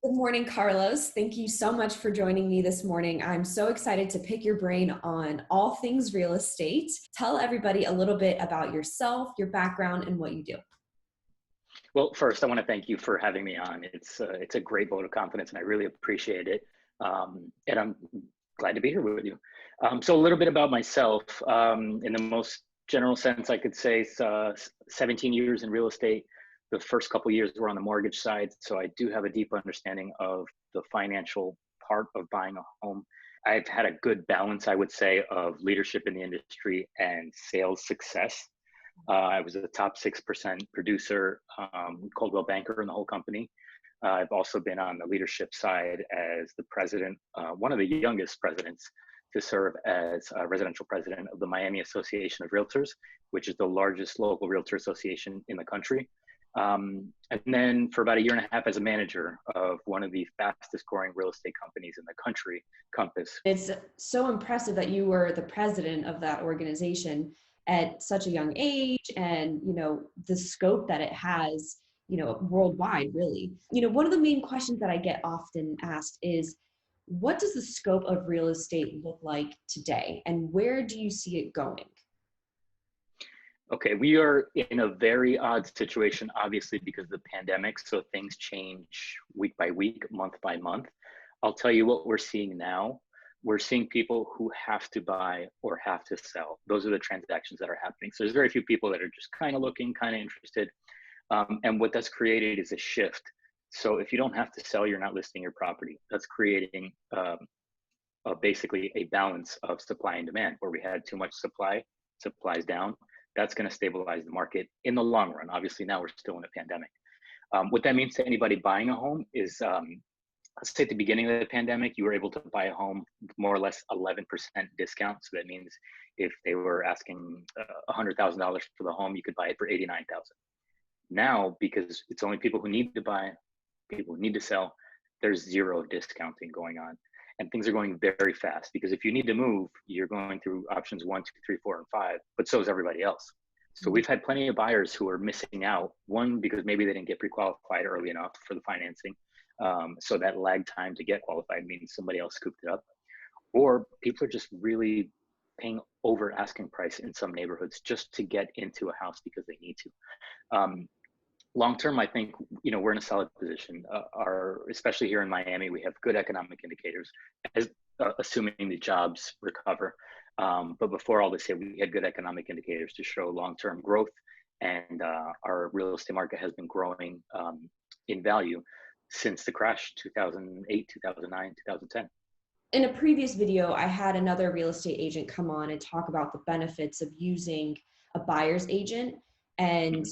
Good morning, Carlos. Thank you so much for joining me this morning. I'm so excited to pick your brain on all things real estate. Tell everybody a little bit about yourself, your background, and what you do. Well, first, I want to thank you for having me on. It's a great vote of confidence, and I really appreciate it. And I'm glad to be here with you. So a little bit about myself. In the most general sense, I could say 17 years in real estate. The first couple of years were on the mortgage side, so I do have a deep understanding of the financial part of buying a home. I've had a good balance, I would say, of leadership in the industry and sales success. I was a top 6% producer, Coldwell banker in the whole company. I've also been on the leadership side as the president, one of the youngest presidents to serve as residential president of the Miami Association of Realtors, which is the largest local realtor association in the country. And then for about a year and a half as a manager of one of the fastest growing real estate companies in the country, Compass. It's so impressive that you were the president of that organization at such a young age, and the scope that it has, worldwide, really. One of the main questions that I get often asked is, what does the scope of real estate look like today, and where do you see it going? Okay, we are in a very odd situation, obviously, because of the pandemic. So things change week by week, month by month. I'll tell you what we're seeing now. We're seeing people who have to buy or have to sell. Those are the transactions that are happening. So there's very few people that are just kind of looking, kind of interested. And what that's created is a shift. So if you don't have to sell, you're not listing your property. That's creating basically a balance of supply and demand, where we had too much supply, supply's down. That's going to stabilize the market in the long run. Obviously, now we're still in a pandemic. What that means to anybody buying a home is, let's say at the beginning of the pandemic, you were able to buy a home more or less 11% discount. So that means if they were asking $100,000 for the home, you could buy it for $89,000. Now, because it's only people who need to buy, people who need to sell, there's zero discounting going on. And things are going very fast, because if you need to move, you're going through options 1, 2, 3, 4, and 5, but so is everybody else. So we've had plenty of buyers who are missing out. One, because maybe they didn't get pre-qualified early enough for the financing. So that lag time to get qualified means somebody else scooped it up. Or people are just really paying over asking price in some neighborhoods just to get into a house because they need to. Long term, I think we're in a solid position. Especially here in Miami, we have good economic indicators, assuming the jobs recover. But before all this hit, we had good economic indicators to show long-term growth, and our real estate market has been growing in value since the crash, 2008, 2009, 2010. In a previous video, I had another real estate agent come on and talk about the benefits of using a buyer's agent, and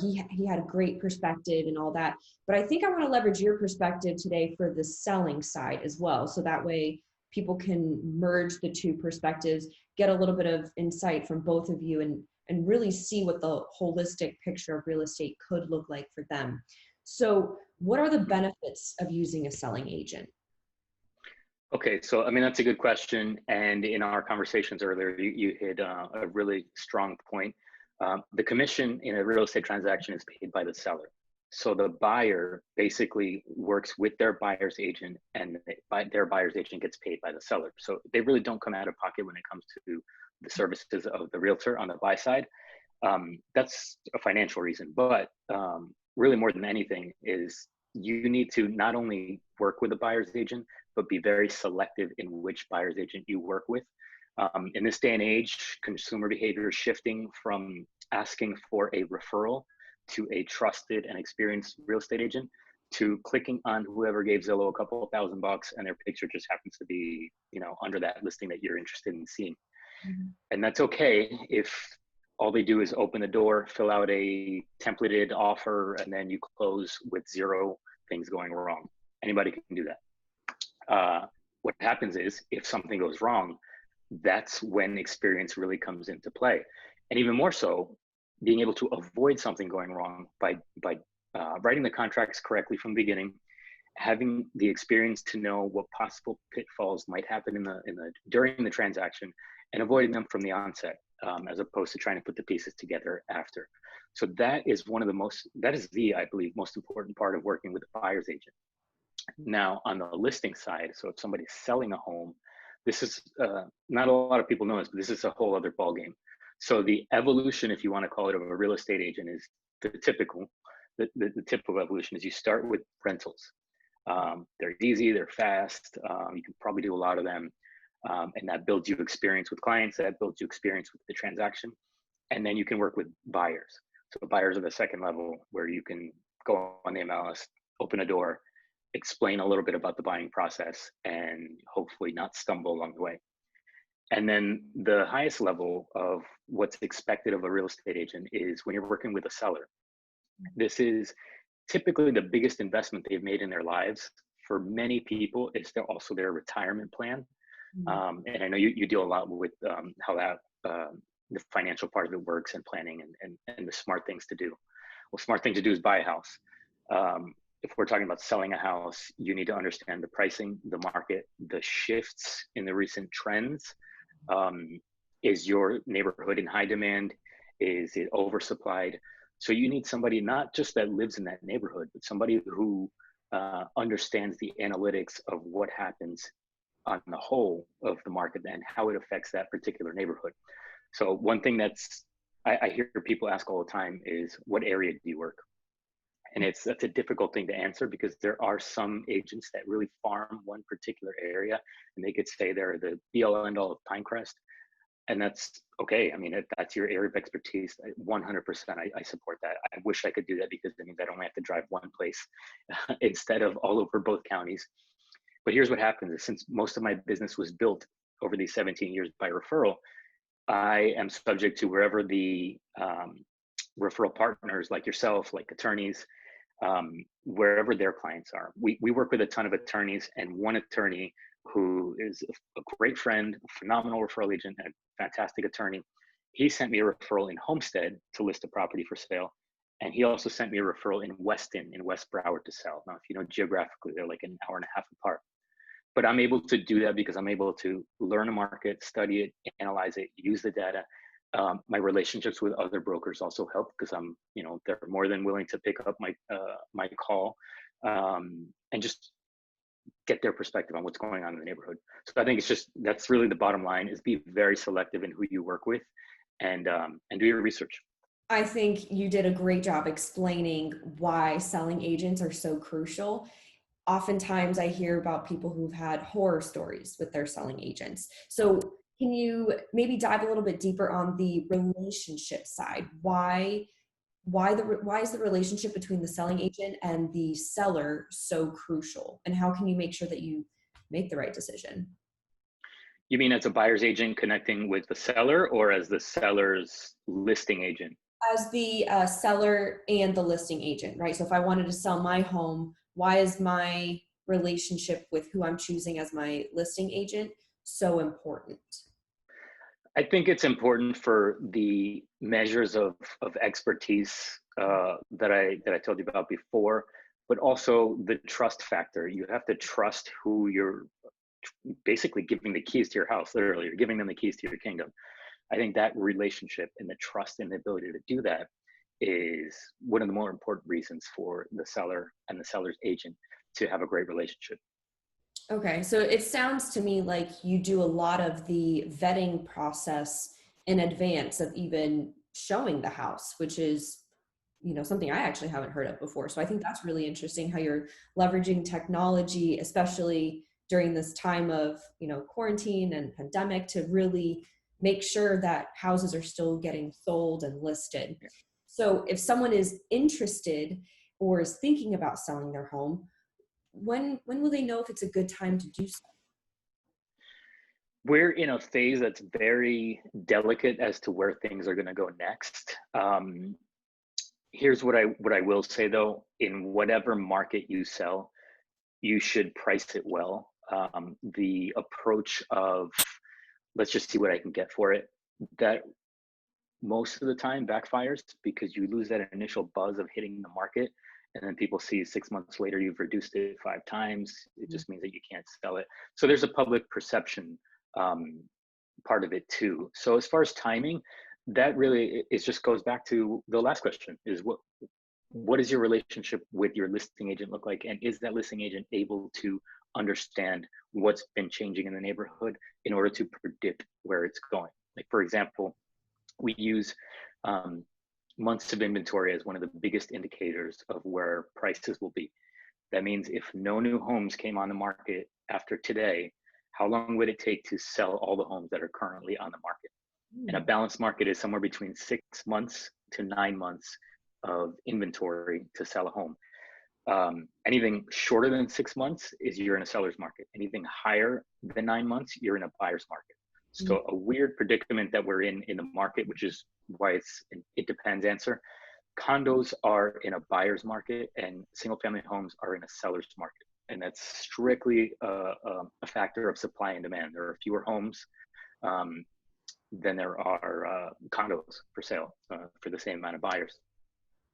he had a great perspective and all that. But I think I want to leverage your perspective today for the selling side as well, so that way people can merge the two perspectives, get a little bit of insight from both of you, and really see what the holistic picture of real estate could look like for them. So what are the benefits of using a selling agent? Okay, so I mean, that's a good question. And in our conversations earlier, you hit a really strong point. The commission in a real estate transaction is paid by the seller. So the buyer basically works with their buyer's agent, and their buyer's agent gets paid by the seller. So they really don't come out of pocket when it comes to the services of the realtor on the buy side. That's a financial reason, but really more than anything is you need to not only work with a buyer's agent, but be very selective in which buyer's agent you work with. In this day and age, consumer behavior is shifting from asking for a referral to a trusted and experienced real estate agent, to clicking on whoever gave Zillow a couple of $1,000 and their picture just happens to be, under that listing that you're interested in seeing. Mm-hmm. And that's okay if all they do is open the door, fill out a templated offer, and then you close with zero things going wrong. Anybody can do that. What happens is, if something goes wrong, that's when experience really comes into play. And even more so, being able to avoid something going wrong by writing the contracts correctly from the beginning, having the experience to know what possible pitfalls might happen during the transaction, and avoiding them from the onset, as opposed to trying to put the pieces together after. So that is I believe, most important part of working with a buyer's agent. Now, on the listing side, so if somebody's selling a home, this is not a lot of people know this, but this is a whole other ballgame. So the evolution, if you want to call it, of a real estate agent is the typical. The typical evolution is you start with rentals. They're easy, they're fast. You can probably do a lot of them, and that builds you experience with clients. That builds you experience with the transaction, and then you can work with buyers. So buyers are the second level where you can go on the MLS, open a door, explain a little bit about the buying process, and hopefully not stumble along the way. And then the highest level of what's expected of a real estate agent is when you're working with a seller. This is typically the biggest investment they've made in their lives. For many people, it's also their retirement plan. Mhm. And I know you deal a lot with how that the financial part of it works and planning and the smart things to do. Well, smart thing to do is buy a house. If we're talking about selling a house, you need to understand the pricing, the market, the shifts in the recent trends. Um, is your neighborhood in high demand? Is it oversupplied? So you need somebody not just that lives in that neighborhood, but somebody who understands the analytics of what happens on the whole of the market and how it affects that particular neighborhood. So one thing I hear people ask all the time is, what area do you work? And that's a difficult thing to answer because there are some agents that really farm one particular area, and they could say they're the be all end all of Pinecrest, and that's okay. I mean, if that's your area of expertise, 100%, I support that. I wish I could do that because it means I don't have to drive one place instead of all over both counties. But here's what happens: is since most of my business was built over these 17 years by referral, I am subject to wherever the referral partners like yourself, like attorneys, wherever their clients are. We work with a ton of attorneys, and one attorney who is a great friend, a phenomenal referral agent, and a fantastic attorney, he sent me a referral in Homestead to list a property for sale. And he also sent me a referral in Weston, in West Broward, to sell. Now, if you know geographically, they're like an hour and a half apart. But I'm able to do that because I'm able to learn a market, study it, analyze it, use the data. My relationships with other brokers also help because they're more than willing to pick up my call and just get their perspective on what's going on in the neighborhood. So I think that's really the bottom line: is be very selective in who you work with, and do your research. I think you did a great job explaining why selling agents are so crucial. Oftentimes I hear about people who've had horror stories with their selling agents. So can you maybe dive a little bit deeper on the relationship side? Why is the relationship between the selling agent and the seller so crucial? And how can you make sure that you make the right decision? You mean as a buyer's agent connecting with the seller, or as the seller's listing agent? As the seller and the listing agent, right? So if I wanted to sell my home, why is my relationship with who I'm choosing as my listing agent so important? I think it's important for the measures of expertise that I told you about before, but also the trust factor. You have to trust who you're basically giving the keys to your house. Literally, you're giving them the keys to your kingdom. I think that relationship and the trust and the ability to do that is one of the more important reasons for the seller and the seller's agent to have a great relationship. Okay, so it sounds to me like you do a lot of the vetting process in advance of even showing the house, which is, something I actually haven't heard of before. So I think that's really interesting how you're leveraging technology, especially during this time of, quarantine and pandemic, to really make sure that houses are still getting sold and listed. Yeah. So if someone is interested or is thinking about selling their home, when will they know if it's a good time to do so? We're in a phase that's very delicate as to where things are going to go next. Here's what I will say though: in whatever market you sell, you should price it well. The approach of, let's just see what I can get for it, that most of the time backfires because you lose that initial buzz of hitting the market, and then people see 6 months later you've reduced it 5 times. It just means that you can't sell it. So there's a public perception um, part of it too. So as far as timing, that really, it just goes back to the last question: is what does your relationship with your listing agent look like? And is that listing agent able to understand what's been changing in the neighborhood in order to predict where it's going? Like, for example, we use um, months of inventory as one of the biggest indicators of where prices will be. That means if no new homes came on the market after today, how long would it take to sell all the homes that are currently on the market? And a Hmm. balanced market is somewhere between 6 months to 9 months of inventory to sell a home. Anything shorter than 6 months is you're in a seller's market. Anything higher than 9 months, you're in a buyer's market. So a weird predicament that we're in the market, which is why it's an it depends answer. Condos are in a buyer's market and single family homes are in a seller's market. And that's strictly a factor of supply and demand. There are fewer homes um, than there are condos for sale for the same amount of buyers.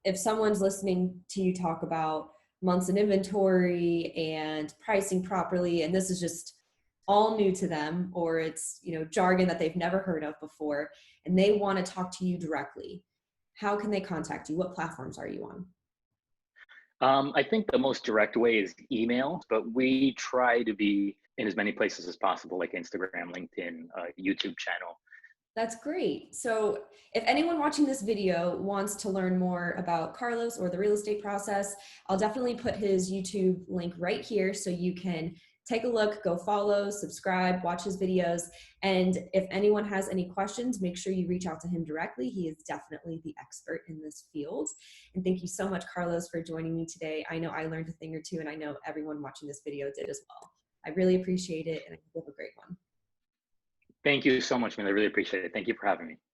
If someone's listening to you talk about months in inventory and pricing properly, and this is just all new to them, or it's, you know, jargon that they've never heard of before, and they want to talk to you directly, how can they contact you? What platforms are you on? I think the most direct way is email, but we try to be in as many places as possible, like Instagram, LinkedIn, YouTube channel. That's great. So if anyone watching this video wants to learn more about Carlos or the real estate process, I'll definitely put his YouTube link right here so you can take a look, go follow, subscribe, watch his videos. And if anyone has any questions, make sure you reach out to him directly. He is definitely the expert in this field. And thank you so much, Carlos, for joining me today. I know I learned a thing or two, and I know everyone watching this video did as well. I really appreciate it, and I hope you have a great one. Thank you so much, man. I really appreciate it. Thank you for having me.